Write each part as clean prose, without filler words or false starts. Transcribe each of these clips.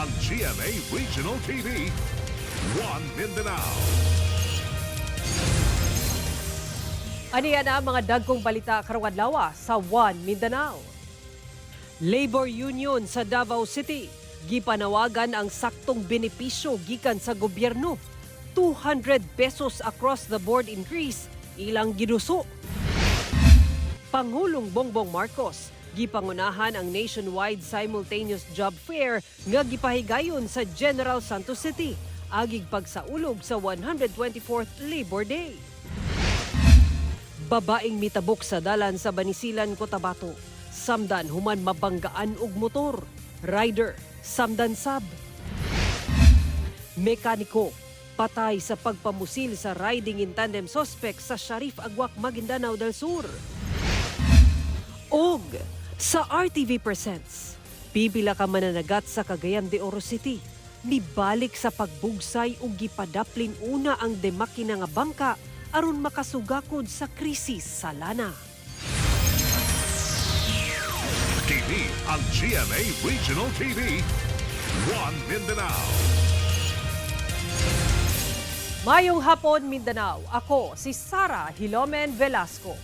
ang GMA Regional TV, One Mindanao. Aniya na mga dagkong balita karong adlaw sa One Mindanao. Labor Union sa Davao City gipanawagan ang saktong benepisyo gikan sa gobyerno. 200 pesos across the board increase ilang giduso. Pangulong Bongbong Marcos gipangunahan ang nationwide simultaneous job fair nga gipahigayon sa General Santos City agig pagsaulog sa 124th Labor Day. Babaeng mitabok sa dalan sa Banisilan, Cotabato. Samdan human mabanggaan og motor. Rider, samdan sab. Mekaniko, patay sa pagpamusil sa riding in tandem suspect sa Sharif Agwak, Maguindanao del Sur. Og sa RTV Presents, pipila ka mananagat sa Cagayan de Oro City. Nibalik sa pagbugsay ug gipadaplin una ang demakina nga bangka aron makasugakod sa krisis sa lana. Kini ang GMA Regional TV, One Mindanao. Mayong hapon, Mindanao. Ako si Sara Hilomen Velasco.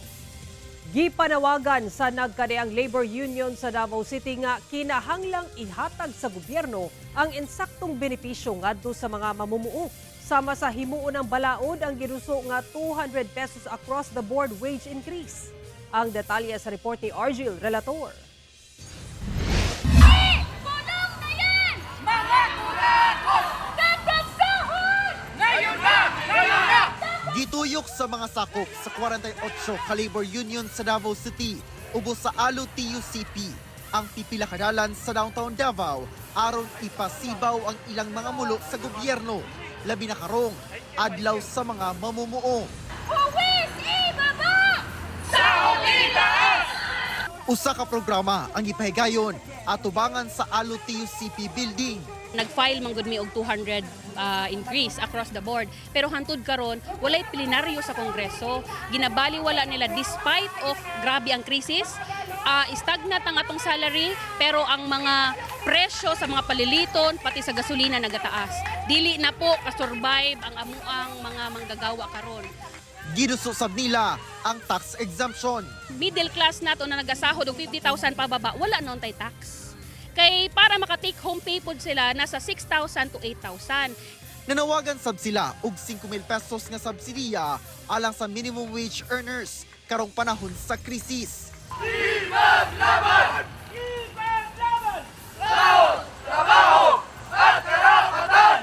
Gipanawagan sa nagkadeang labor union sa Davao City nga kinahanglang ihatag sa gobyerno ang insaktong benepisyo ngadto sa mga mamumuo. Sama sa himuon ng balaod ang giduso nga 200 pesos across the board wage increase. Ang detalye sa report ni Argil Relator. Tulong na yan! Mga kurakot! Dapat sahod! Ngayon na! Ngayon na! Gituyok sa mga sakop sa 48 ka labor union sa Davao City ubos sa ALO TUCP ang pipila kadalan sa downtown Davao aron ipasibaw ang ilang mga mulo sa gobyerno, labi na karong adlaw sa mga mamumuo. Huwis ibaba! Sahod itaas! Usa ka programa ang ipahigayon atubangan sa ALO TUCP building. Nag-file man gud mi og 200 increase across the board, pero hantud karon walay plenaryo sa Kongreso. Ginabaliwala nila despite of grabe ang krisis, stagnant ang atong salary, pero ang mga presyo sa mga paliliton pati sa gasolina nagataas. Dili na po ka-survive ang amuang mga manggagawa karon. Giduso sab nila ang tax exemption. Middle class nato na nagasahod og 50,000 pababa, wala na untay tax. Kay para maka-take home pay pod sila nasa 6,000 to 8,000. Nanawagan sab sila og 5,000 pesos nga subsidiya alang sa minimum wage earners karong panahon sa krisis. Ipaglaban! Ipaglaban! Sahod! Trabaho! At karapatan!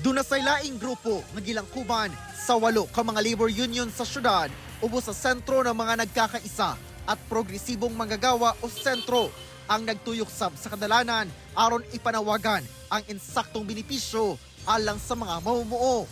Dunasay laing grupo nga gilangkuban sa 8 ka mga labor union sa syudad ubos sa sentro ng mga nagkakaisa at progresibong manggagawa o sentro ang nagtuyok sab sa kadalanan aron ipanawagan ang insaktong benepisyo alang sa mga mamumuo.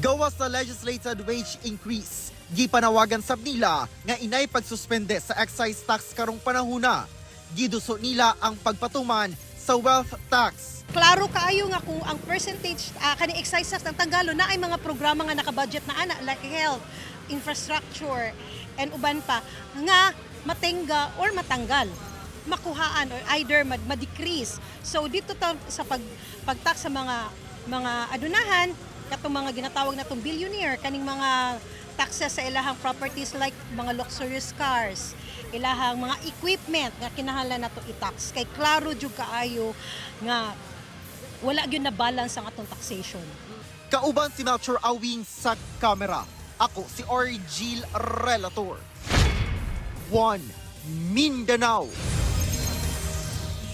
Gawa sa legislated wage increase, gipanawagan sab nila nga inay pagsuspende sa excise tax karong panahuna. Giduso nila ang pagpatuman sa wealth tax. Klaro kaayo nga kung ang percentage kani excise tax ng Tagalog na ay mga programa nga nakabudget na ana like health, infrastructure and uban pa nga matenga or matanggal, makuhaan or either ma-decrease. So dito sa pagtax sa mga adunahan katong mga ginatawag natong billionaire kaning mga taxes sa ilahang properties like mga luxurious cars, ilahang mga equipment nga kinahanglan nato i-tax kay klaro jud kaayo nga wala gyud na balance ang atong taxation. Kauban si Melchor Awing sa kamera. Ako si Argil Relator. One Mindanao.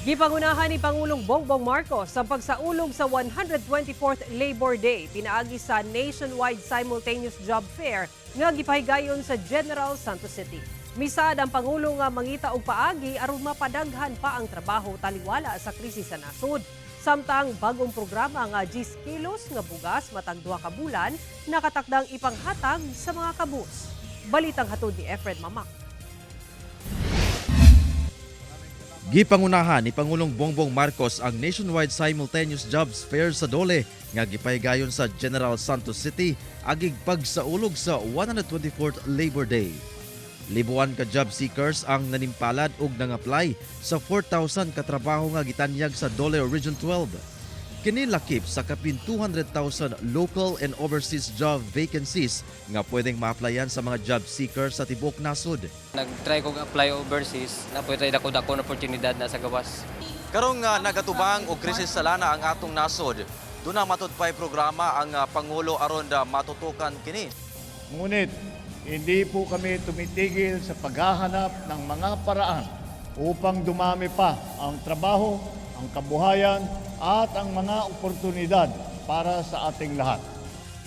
Gipangunahan ni Pangulong Bongbong Marcos ang pagsaulog sa 124th Labor Day pinaagi sa nationwide simultaneous job fair nga gipahigayon sa General Santos City. Misad ang Pangulo nga mangita og paagi aron mapadaghan pa ang trabaho taliwala sa krisis sa nasod. Samtang bagong programa nga 10 kilos nga bugas matag 2 ka bulan nakatakdang ipanghatag sa mga kabus. Balitang hatod ni Efred Mamak. Gipangunahan ni Pangulong Bongbong Marcos ang nationwide simultaneous jobs fair sa Dole nga gipahigayon sa General Santos City agig pagsaulog sa 124th Labor Day. Libuan ka job seekers ang nanimpalad ug nang-apply sa 4,000 ka trabaho nga gitanyag sa Dole Region 12. Kini lakip sa kapin 200,000 local and overseas job vacancies nga pwedeng ma-applyan sa mga job seekers sa tibuok nasod. Nag-try kong apply overseas, na pwede dako-dako na oportunidad na sa gawas. Karong nagatubang og krisis sa lana ang atong nasod, doon na matud pa'y programa ang Pangulo aron matutukan kini. Ngunit hindi po kami tumitigil sa paghahanap ng mga paraan upang dumami pa ang trabaho, ang kabuhayan at ang mga oportunidad para sa ating lahat.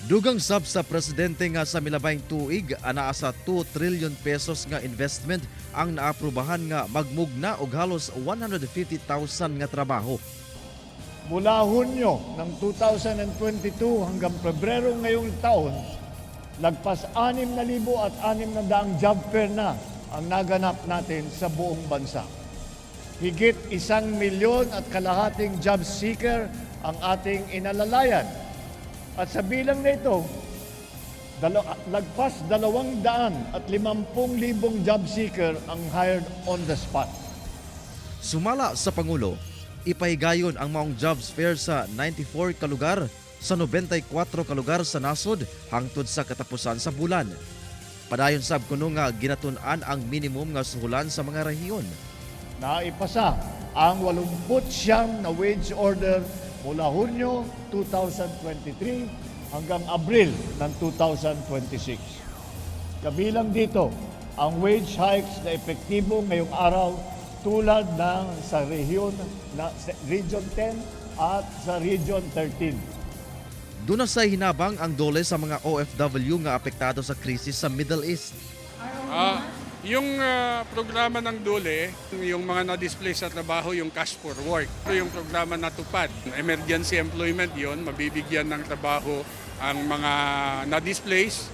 Dugang sab sa presidente nga sa milabayng tuig anaa sa 2 trillion pesos nga investment ang naaprubahan nga magmugna og halos 150,000 nga trabaho. Mula Hunyo ng 2022 hanggang Pebrero ngayong taon, lagpas 6,600 job fair na ang naganap natin sa buong bansa. Higit 1,000,000 job seeker ang ating inalalayan. At sa bilang na ito, lagpas 250,000 job seeker ang hired on the spot. Sumala sa Pangulo, ipahigayon ang maong jobs fair sa 94 ka lugar sa 94 ka lugar sa nasod hangtod sa katapusan sa bulan. Padayon sab kuno nga ginatun-an ang minimum nga suhulan sa mga rehiyon. Naipasa ang 89 na wage order mula Hunyo 2023 hanggang Abril ng 2026. Kabilang dito ang wage hikes na epektibo ngayong araw tulad ng sa Region 10 at sa Region 13. Doon na sa hinabang ang dole sa mga OFW nga apektado sa krisis sa Middle East. Yung programa ng DOLE, yung mga na-displace sa trabaho, yung cash for work. Ito yung programa na tupad. Emergency employment yon, mabibigyan ng trabaho ang mga na-displace.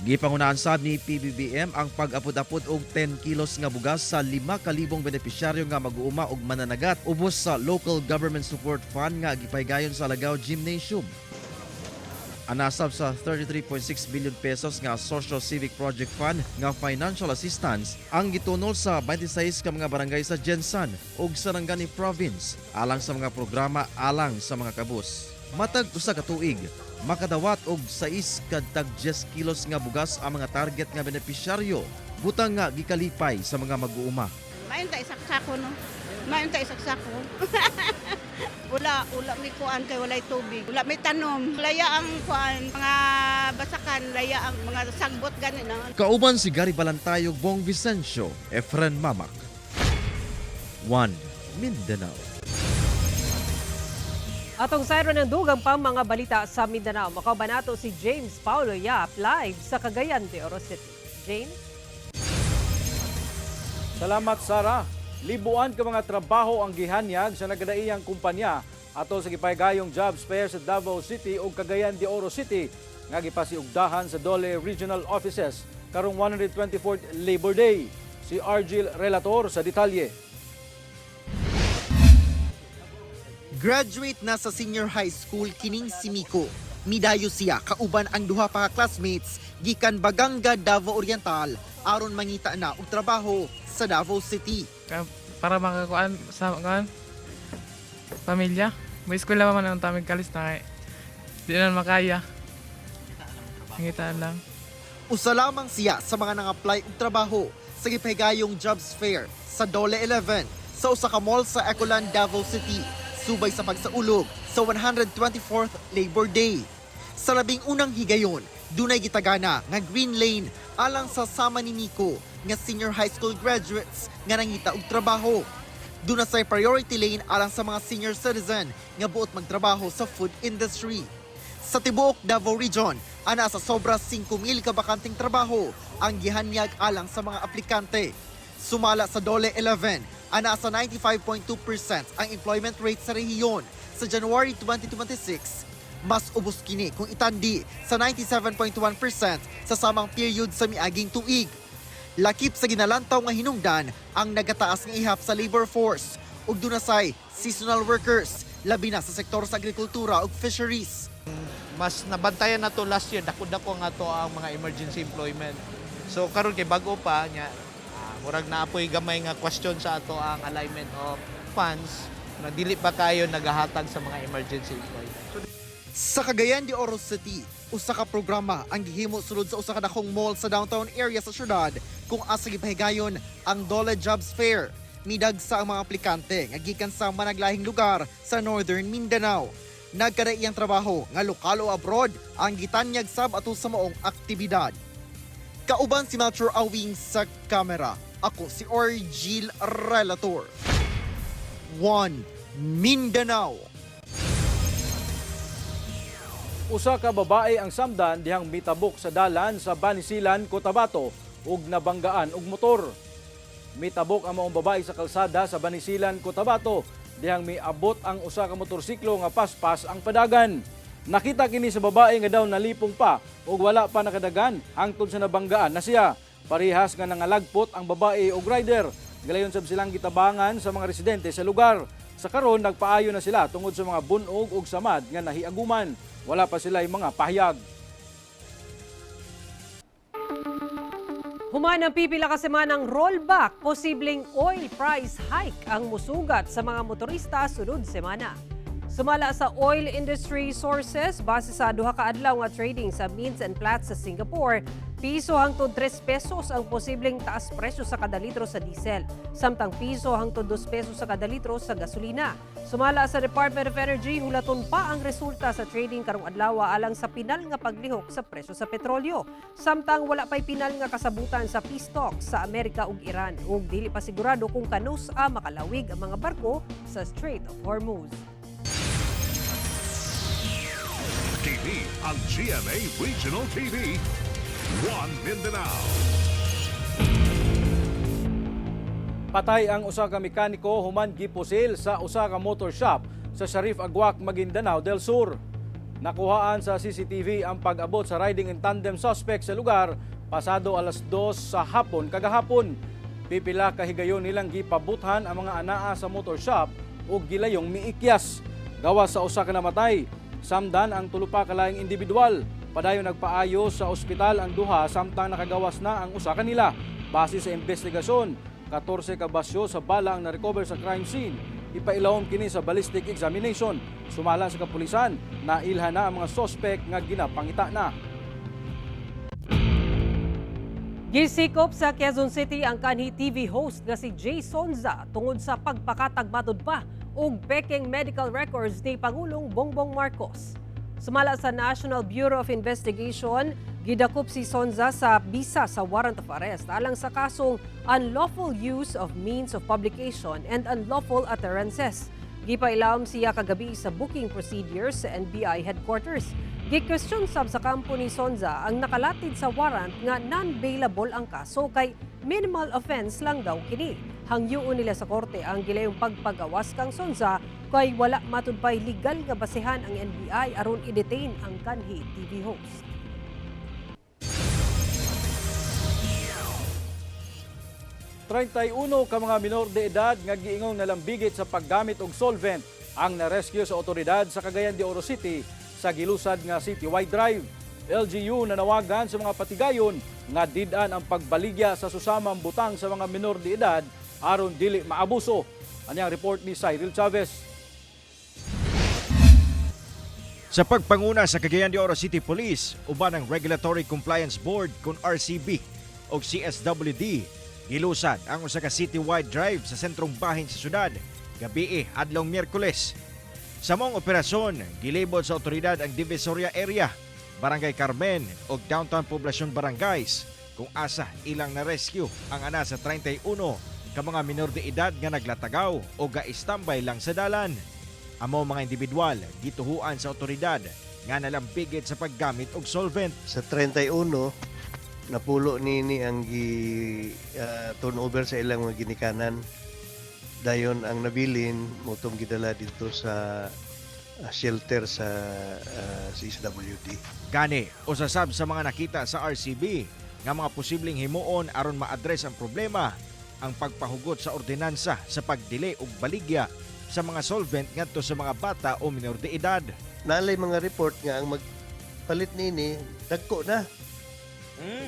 Gipangunahan sab ni PBBM ang pag-apod-apod og 10 kilos nga bugas sa 5,000 benepisyaryo nga mag-uuma og mananagat ubos sa Local Government Support Fund nga gipaygayon sa Alagao Gymnasium. Anasab sa 33.6 billion pesos nga Social Civic Project Fund nga financial assistance ang gitunol sa 26 ka mga barangay sa Jensan ug Sarangani Province alang sa mga programa alang sa mga kabus. Matag usa ka tuig, makadawat og 6 kadtag 10 kilos nga bugas ang mga target nga benepisyaryo, butang nga gikalipay sa mga mag-uuma. Mayon ta isak sako no. Mayon ta isak sako. Wala may kuan kay walay tubig. Wala may tanom. Laya ang kuan mga basakan, laya ang mga sagbot ganin na. Kauban si Gary Balantayog, Bong Vicencio, Efren Mamak. 1 Mindanao. Atong sayro ng dugang pang mga balita sa Mindanao. Makabanato si James Paulo Yap live sa Cagayan de Oro City. James? Salamat, Sarah. Libuan ka mga trabaho ang gihanyag sa nagadaiyang kumpanya ato sa gipahigayong jobs fair sa Davao City ug Cagayan de Oro City nga gipasiugdahan sa Dole Regional Offices karong 124th Labor Day. Si Argil Relator sa detalye. Graduate na sa senior high school kining si Miko. Midayo siya kauban ang duha pa ka classmates gikan Baganga, Davao Oriental aron mangita na og trabaho sa Davao City. Para makakuan sa pamilya. May eskwela pa man ang tamig kalis na di na makaya. Nangitaan lang. Usa lamang siya sa mga nang-apply og trabaho sa gipahigayong jobs fair sa Dole 11 sa usa ka mall sa Ecoland, Davao City, subay sa pagsaulog sa 124th Labor Day. Sa labing unang higayon, dunay gitagana nga green lane alang sa sama ni Nico nga senior high school graduates nga nangita og trabaho. Duna say priority lane alang sa mga senior citizen nga buot magtrabaho sa food industry. Sa tibuok Davao Region, ana sa sobra 5,000 ka bakanting trabaho ang gihanyag alang sa mga aplikante. Sumala sa Dole 11, ana sa 95.2% ang employment rate sa rehiyon sa January 2026. Mas ubos kini kung itandi sa 97.1% sa samang period sa miaging tuig. Lakip sa ginalantaw nga hinungdan ang nagataas nga ihap sa labor force ug dunasay seasonal workers labi na sa sektor sa agrikultura ug fisheries. Mas nabantayan na to last year, dako-dako nga to ang mga emergency employment. So karon kay bag-o pa nya murag naapoy gamay nga question sa ato ang alignment of funds na dili pa kayo nagahatag sa mga emergency employees. Sa Cagayan de Oro City, usa ka programa ang gihimo sulod sa usa ka dakong mall sa downtown area sa syudad kung asa gipahigayon ang Dole Jobs Fair. Midagsa ang mga aplikante nga gikan sa managlahing lugar sa Northern Mindanao. Nagkada iyang trabaho nga lokal o abroad ang gitanyag sab ato sa maong aktibidad. Kauban si Metro Awing sa kamera. Ako si Orgil Relator. 1 Mindanao. Usa ka babae ang samdan dihang mitabok sa dalan sa Banisilan, Cotabato ug nabanggaan og motor. Mitabok ang maong babae sa kalsada sa Banisilan, Cotabato dihang miabot ang usa ka motorsiklo nga paspas ang padagan. Nakita kini sa babae nga daw nalipong pa ug wala pa nakadagan hangtod sa nabanggaan na siya. Parihas nga nangalagpot ang babae ug rider. Galayon sab silang gitabangan sa mga residente sa lugar. Sa karon nagpaayo na sila tungod sa mga bunog ug samad nga nahiaguman. Wala pa sila mga pahayag. Human ang pipila ka semanang rollback, posibleng oil price hike ang musugat sa mga motorista sunod semana. Sumala sa oil industry sources, base sa duha ka adlaw nga trading sa Means and Platts sa Singapore, piso hangtod 3 pesos ang posibleng taas presyo sa kada litro sa diesel, samtang piso hangtod 2 pesos sa kada litro sa gasolina. Sumala sa Department of Energy, hulaton pa ang resulta sa trading karong adlaw alang sa pinal nga paglihok sa presyo sa petrolyo, samtang wala pay pinal nga kasabutan sa peace talks sa Amerika ug Iran ug dili pa sigurado kung kanus-a makalawig ang mga barko sa Strait of Hormuz. TV ang GMA Regional TV. 1 Mindanao. Patay ang usa ka mekaniko human gipusil sa usa ka motor shop sa Sharif Aguac, Maguindanao del Sur. Nakuhaan sa CCTV ang pag-abot sa riding in tandem suspect sa lugar pasado alas 2 sa hapon kagahapon. Pipila ka higayon nilang gipabuthan ang mga anaa sa motor shop ug gilayong miikyas. Gawas sa usa ka namatay. Samdan ang tulupa ka laing individual. Padayon nagpaayo sa ospital ang duha samtang nakagawas na ang usa kanila. Base sa investigasyon, 14 ka basyo sa bala ang na-recover sa crime scene. Ipailawom kini sa ballistic examination. Sumala sa kapulisan, nailhan na ang mga suspect nga ginapangita na. Gisikop sa Quezon City ang kanhi TV host nga si Jay Sonza tungod sa pagpakatag matud pa ug peking medical records ni Pangulong Bongbong Marcos. Sumala sa National Bureau of Investigation, gidakop si Sonza sa bisa sa warrant of arrest alang sa kasong unlawful use of means of publication and unlawful utterances. Gipailawom siya kagabi sa booking procedures sa NBI headquarters. Gi-question sab sa kampo ni Sonza ang nakalatid sa warrant nga non-bailable ang kaso kay minimal offense lang daw kini. Hangyoon nila sa korte ang gilayong pagpagawas kang Sonza kay wala matudpay legal nga basehan ang NBI aron i-detain ang kanhi TV host. Ka mga minor de edad nga giingong nalambigit sa paggamit og solvent ang na-rescue sa otoridad sa Cagayan de Oro City sa gilusad nga citywide drive. LGU nanawagan sa mga patigayon nga did-an ang pagbaligya sa susamang butang sa mga minor de edad aron dili maabuso. Anyang report ni Cyril Chavez. Sa pagpanguna sa Cagayan de Oro City Police, uban ang Regulatory Compliance Board kung RCB o CSWD, gilusad ang usa ka citywide drive sa sentrong bahin sa syudad gabi adlong Miyerkules. Sa mong operasyon, gilibot sa otoridad ang Divisoria Area, Barangay Carmen o Downtown Poblacion Barangays kung asa ilang na-rescue ang ana sa 31 ka mga minor de edad nga naglatagaw o ga-istambay lang sa dalan. Amo mga individual gituhuan sa otoridad nga nalambigit sa paggamit og solvent. Sa 31 napulo nini ang turnover sa ilang mga ginikanan. Dayon ang nabilin motong gidala dito sa shelter sa CSWD. Gani, usasab sa mga nakita sa RCB nga mga posibleng himuon aron ma-address ang problema ang pagpahugot sa ordinansa sa pagdili og baligya sa mga solvent ngadto sa mga bata o minor de edad. Naalay mga report nga ang magpalit nini dagko na.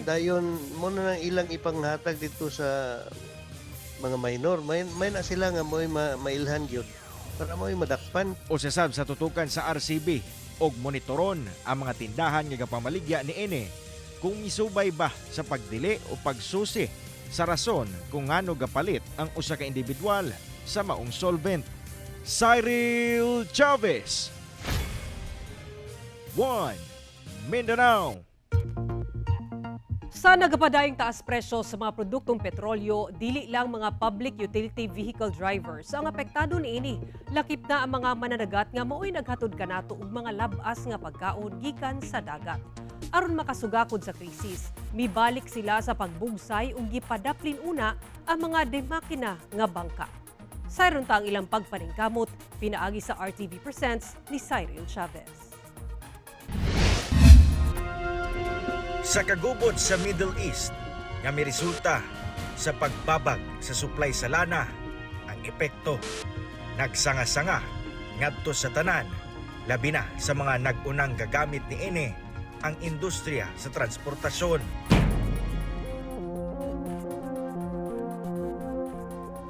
Dayon mo na nang ilang ipanghatag dito sa mga minor. May na sila nga mo'y mailhan gyud para mo'y madakpan. O sasab sa tutukan sa RCB og monitoron ang mga tindahan nga pamaligya ni ene kung misubay ba sa pagdili o pagsusi sa rason kung ngano gapalit ang usa ka individual sa maong solvent. Cyril Chavez, 1 Mindanao. Sa nagapadayong taas presyo sa mga produktong petrolyo, dili lang mga public utility vehicle drivers ang apektado niini. Lakip na ang mga mananagat nga mao'y naghatod kanato og mga labas nga pagkaon gikan sa dagat. Aron makasugakod sa krisis, mibalik sila sa pagbugsay ug gipadaplin una ang mga demakina nga bangka. Sayron ta ang ilang pagpaningkamot, pinaagi sa RTV Presents ni Cyril Chavez. Sa kagubot sa Middle East nga may resulta sa pagbabag sa supply sa lana, ang epekto nagsanga-sanga ngadto sa tanan, labi na sa mga nag-unang gagamit ni ene ang industriya sa transportasyon.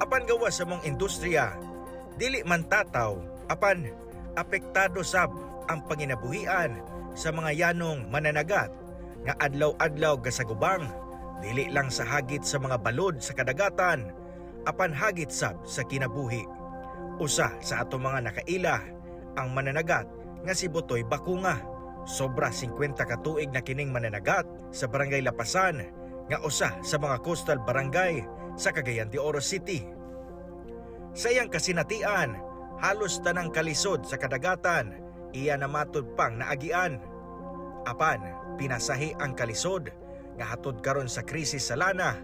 Apan gawa sa mong industriya, dili man tataw, apan apektado sab ang panginabuhian sa mga yanong mananagat nga adlaw-adlaw gasagubang, dili lang sa hagit sa mga balod sa kadagatan, apan hagit sab sa kinabuhi. Usa sa ato mga nakaila ang mananagat nga si Butoy Bakunga. Sobra 50 ka tuig na kining mananagat sa Barangay Lapasan nga usa sa mga coastal barangay sa Cagayan de Oro City. Sa iyang kasinatian, halos tanang kalisod sa kadagatan, iya namatod pang naagian. Apan, pinasahi ang kalisod nga hatod karon sa krisis sa lana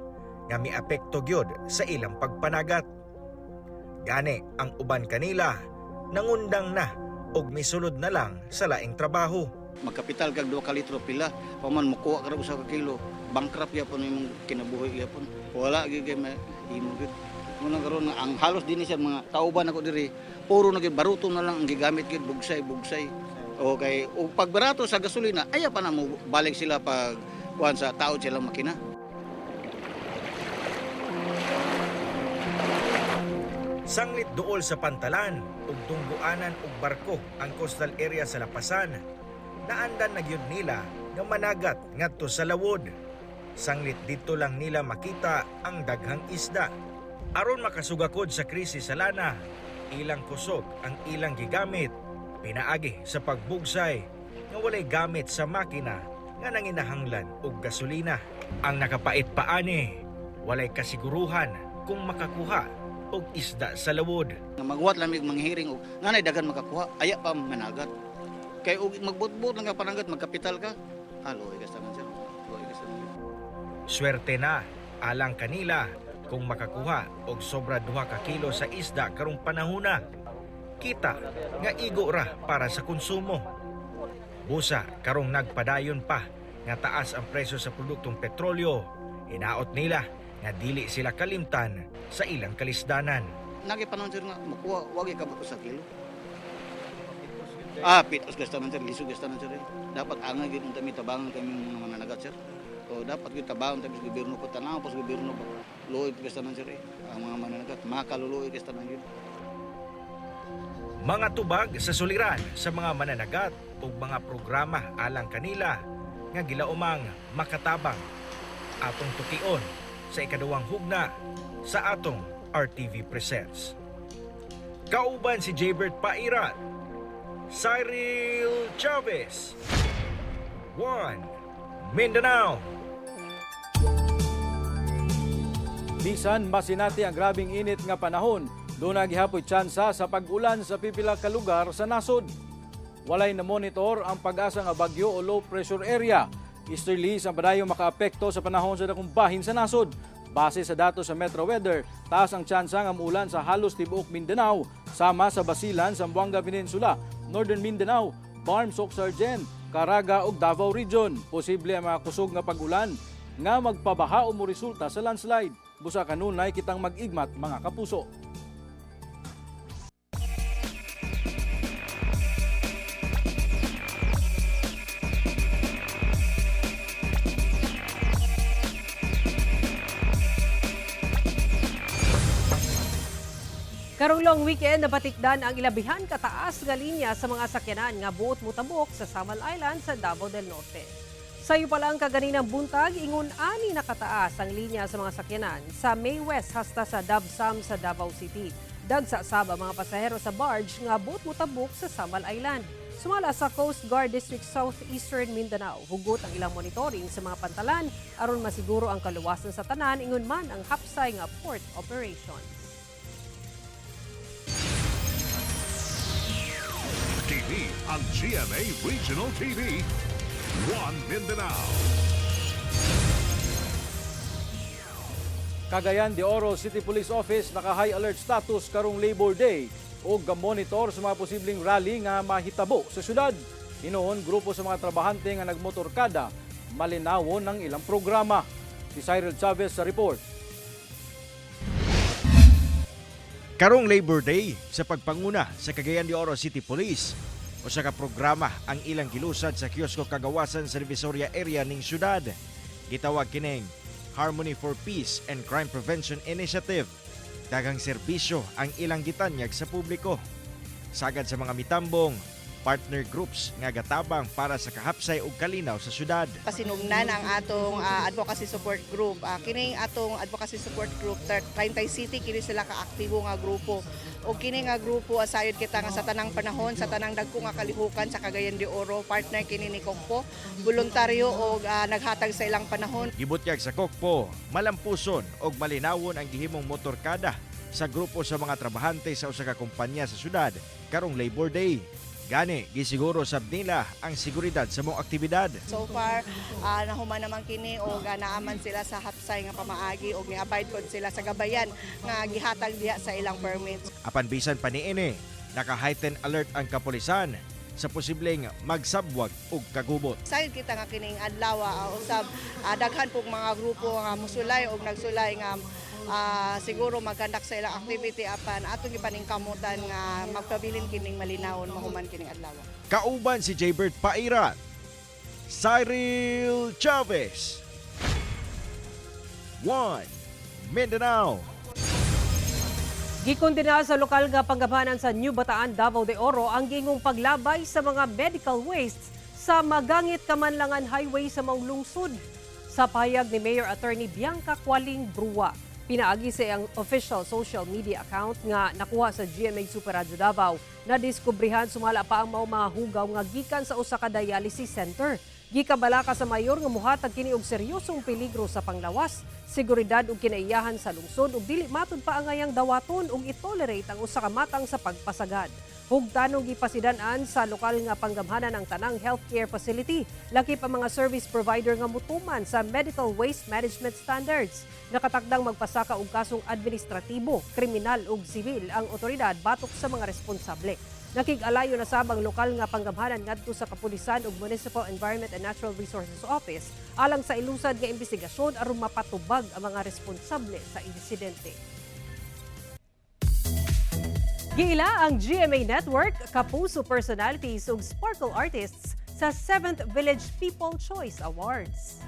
nga miapekto gyud sa ilang pagpanagat. Gani ang uban kanila nangundang na og misulod na lang sa laing trabaho. Magkapital kag 2 ka litro pila, paman makuha ka sa kilo, bankrupt yapon imong kinabuhi yapon. Wala gyud kay mahimo gyud. Muna karon ang halos dinhi sa mga kauban ako diri, puro na gyud baruto na lang ang gigamit gyud bugsay. Okay, o pag barato sa gasolina, aya pa na mo balik sila pag kuan sa tao silang makina. Sanglit duol sa pantalan ug tungguanan ug barko ang coastal area sa Lapasan. Naandan na gyud nila nga managat ngadto sa lawod. Sanglit dito lang nila makita ang daghang isda. Aron makasugakod sa krisis sa lana, ilang kusog ang ilang gigamit. Pinaagi sa pagbugsay nga walay gamit sa makina nga nanginahanglan og gasolina. Ang nakapait paani, walay kasiguruhan kung makakuha og isda sa lawod. Magwat lamig manghiring og nanay daghan makakuha, aya pa managat. Kay og magbutbut lang ka pananggat magkapital ka. Aloy gastaman sir. Swerte na alang kanila kung makakuha og sobra 2 ka kilo sa isda karong panahona. Kita nga igo ra para sa konsumo. Busa karong nagpadayon pa nga taas ang presyo sa produktong petrolyo, hinaot nila nga dili sila kalimtan sa ilang kalisdanan. Nagipanon sir nga makuha wagi ka ba sa kilo. Pitos gastaman sir, lisod gastaman sir. Dapat angay gyud kami tabangan kami mga mananagat sir. O dapat gyud tabangan kami sa gobyerno ko tanaw pas gobyerno ko. Luoy gastaman sir. Ang mga mananagat makaluluoy gastaman gyud. Mga tubag sa suliran sa mga mananagat ug mga programa alang kanila nga gilaumang makatabang atong tukion sa ikaduhang hugna sa atong RTV Presents. Kauban si Jaybert Pairat, Cyril Chavez, 1 Mindanao. Bisan masinati ang grabing init nga panahon, doon nagihapoy tsansa sa pag-ulan sa pipila ka lugar sa nasod. Walay na monitor ang pag-asa nga bagyo o low pressure area. Easterly sa padayon makaapekto sa panahon sa dakong bahin sa nasod. Base sa datos sa Metro Weather, taas ang tsansa nga muulan sa halos tibuok Mindanao, sama sa Basilan, Zamboanga Peninsula, Northern Mindanao, Barm, Soc-Sargen, Caraga ug Davao Region. Posible ang mga kusog nga pag-ulan nga magpabaha o mo resulta sa landslide. Busa kanunay kitang mag-igmat mga kapuso. Karong long weekend nabatikdan ang ilabihan kataas nga linya sa mga sakyanan nga buot mutabok sa Samal Island sa Davao del Norte. Sayo pa lang kaganinang buntag, ingon ani na kataas ang linya sa mga sakyanan sa May West hasta sa Dabsam sa Davao City. Dagsa saba mga pasahero sa barge nga buot mutabok sa Samal Island. Sumala sa Coast Guard District Southeastern Mindanao, hugot ang ilang monitoring sa mga pantalan aron masiguro ang kaluwasan sa tanan ingon man ang hapsay nga port operations. TV ang GMA Regional TV. 1 Mindanao. Cagayan de Oro City Police Office naka-high alert status karong Labor Day o ga-monitor sa mga posibleng rally nga mahitabo sa syudad. Inoon, grupo sa mga trabahante nga nagmotorkada malinawon ng ilang programa. Si Cyril Chavez sa report. Karong Labor Day sa pagpanguna sa Cagayan de Oro City Police o sa programa ang ilang gilusad sa Kiosko Kagawasan sa Divisoria area ning syudad. Gitawag kining Harmony for Peace and Crime Prevention Initiative. Daghang serbisyo ang ilang gitanyag sa publiko. Sagad sa mga mitambong, partner groups nga gatabang para sa kahapsay ug kalinaw sa syudad. Pasinugnan ang atong advocacy support group. Kining atong advocacy support group, 30 City, kini sila kaaktibo nga grupo. O kini nga grupo asayod kita nga sa tanang panahon, sa tanang dagko nga kalihukan sa Cagayan de Oro, partner kini ni Kokpo, voluntaryo o naghatag sa ilang panahon. Gibutyag sa Kokpo, malampuson og malinawon ang gihimong motorkada sa grupo sa mga trabahante sa usa ka kumpanya sa syudad karong Labor Day. Gani, gisiguro sab nila ang seguridad sa mong aktibidad. So far, nahuman naman kini o naaman sila sa hapsay nga pamaagi o ni-abide pod sila sa gabayan nga gihatag diha sa ilang permits. Apan bisan pa niini, naka-heightened alert ang kapulisan sa posibleng magsabwag ug kagubot. Sayod kita nga kining adlaw usab daghan pong mga grupo nga musulay o nagsulay nga siguro mag-conduct sa ilang activity apan atong ipaningkamutan nga magpabilin kining malinawon mahuman kining adlaw. Kauban si Jaybert Pairat, Cyril Chavez, 1 Mindanao. Gikondena sa lokal nga panggabanan sa New Bataan, Davao de Oro ang gingong paglabay sa mga medical wastes sa Magangit Kamanlangan Highway sa maong lungsod. Sa payag ni Mayor Attorney Bianca Qualing Brua, pinaagi sa iyang official social media account nga nakuha sa GMA Super Radio Davao na diskubrihan sumala pa ang mga hugaw nga gikan sa usa ka dialysis center. Gikabala ka sa mayor nga muhatag kini og seryosong peligro sa panglawas, seguridad ug kinaiyahan sa lungsod ug dili matud pa ang ngayang dawaton ug itolerate ang usa ka matang sa pagpasagad. Hugtanong gipasidan-an sa lokal nga panggamhanan ang tanang healthcare facility. Lakip ang mga service provider nga mutuman sa medical waste management standards. Nakatakdang magpasaka og kasong administratibo, kriminal ug sibil ang otoridad batok sa mga responsable. Nakig-alayo na sabang lokal nga panggamhanan ngadto sa Kapulisan ug Municipal Environment and Natural Resources Office alang sa ilusad nga investigasyon aron mapatubag ang mga responsable sa insidente. Giila ang GMA Network, kapuso personalities ug sparkle artists sa 7th Village People Choice Awards.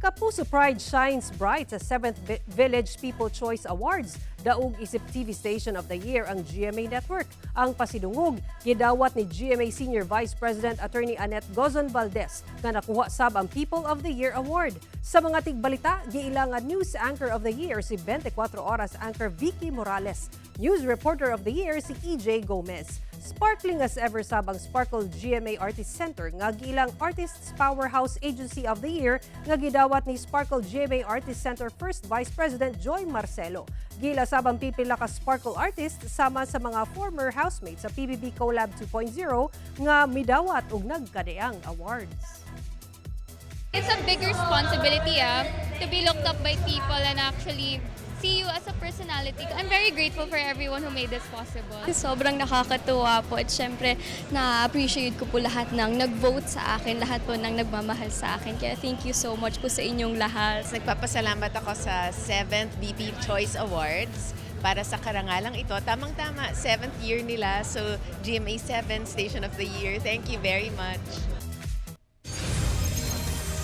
Kapuso Pride shines bright sa 7th Village People Choice Awards. Daog isip TV Station of the Year ang GMA Network. Ang pasidungog, gidawat ni GMA Senior Vice President Attorney Annette Gozon Valdez na nakuha sab ang People of the Year Award. Sa mga tigbalita, giila nga News Anchor of the Year si 24 Oras Anchor Vicky Morales. News Reporter of the Year si EJ Gomez. Sparkling as ever sabang Sparkle GMA Artist Center nga giilang Artists Powerhouse Agency of the Year nga gidawat ni Sparkle GMA Artist Center First Vice President Joy Marcelo. Gila sabang pipila ka Sparkle artist sama sa mga former housemates sa PBB Collab 2.0 nga midawat og nagkadeang awards. It's a big responsibility to be looked up by people and actually see you as a personality. I'm very grateful for everyone who made this possible. Sobrang nakakatuwa po at syempre na-appreciate ko po lahat ng nag-vote sa akin, lahat po ng nagmamahal sa akin. Kaya thank you so much po sa inyong lahat. Nagpapasalamat ako sa 7th BP Choice Awards para sa karangalang ito. Tamang-tama, 7th year nila. So GMA 7 Station of the Year. Thank you very much.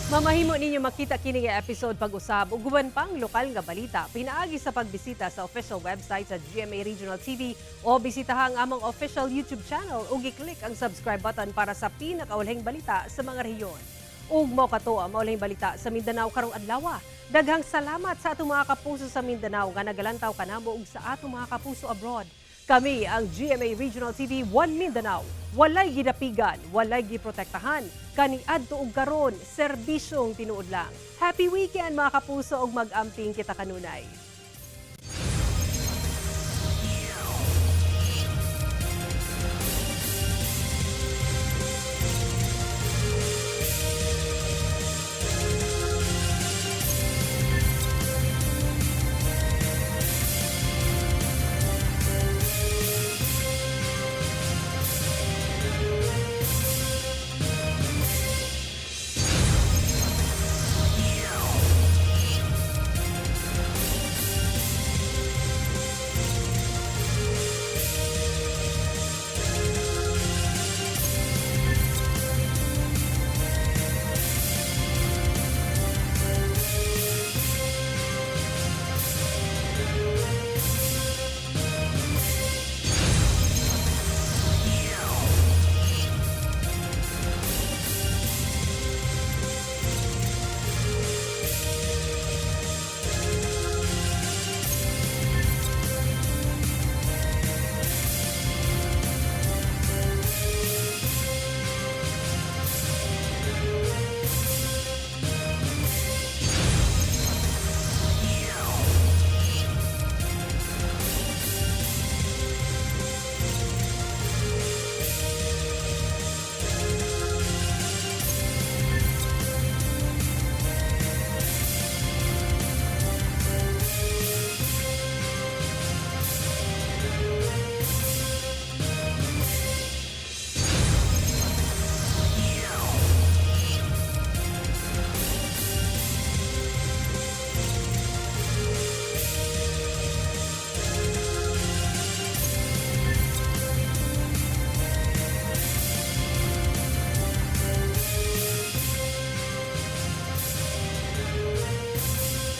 Mamahimo ninyo makita kini nga episode pag-usab ug guban pang lokal nga balita pinaagi sa pagbisita sa official website sa GMA Regional TV o bisitaha ang among official YouTube channel ug i-click ang subscribe button para sa pinakaulhing balita sa mga rehiyon. Ug mao katuwa maulhing balita sa Mindanao karong adlaw. Daghang salamat sa atong mga kapuso sa Mindanao nga nagalantaw kanamo ug sa atong mga kapuso abroad. Kami ang GMA Regional TV 1 Mindanao. Walay gidapigan, walay giprotektahan. Kaniadto ug karon, serbisyong tinuod lang. Happy weekend mga kapuso ug mag-amping kita kanunay.